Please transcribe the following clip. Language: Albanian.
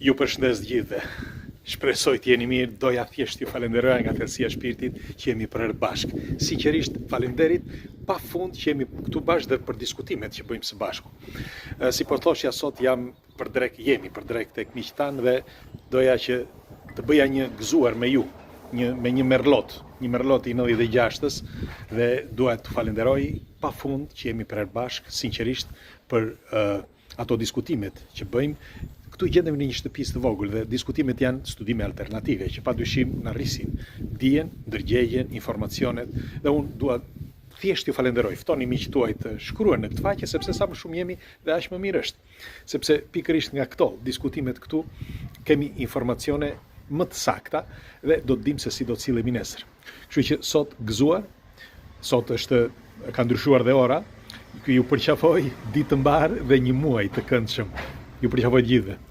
Ju përshëndes gjithëve. Shpresoj të jeni mirë, doja thjesht ju falenderoja nga thellësia e shpirtit që jemi për herë bashkë. Sinqerisht falenderit pafund që jemi këtu bashkë dhe për diskutimet që bëjmë së bashku. Si po thoshja sot jemi për drek tek miqtë tanë dhe doja që të bëja një gëzuar me ju, me një merlot i 96-ës dhe dua të falenderoj pafund që jemi për herë bashkë, sinqerisht për ato diskutimet që bëjmë. Këtu gjendemi në një shtëpi të vogël dhe diskutimet janë studime alternative që padyshim na rrisin dijen, ndërgjegjen, informacionet dhe unë dua thjesht ju falenderoj. Ftoni miqtë tuaj të shkruajnë në këtë faqe sepse sa më shumë jemi dhe aq më mirë është. Sepse pikërisht nga këto diskutimet këtu kemi informacione më të sakta dhe do të dimë se si do të sillemi nesër. Kështu që sot gëzuar, sot ka ndryshuar dhe ora, ju përqafoj ditë të mbar dhe një muaj të këndshëm. Ju përqafoj gjithëve.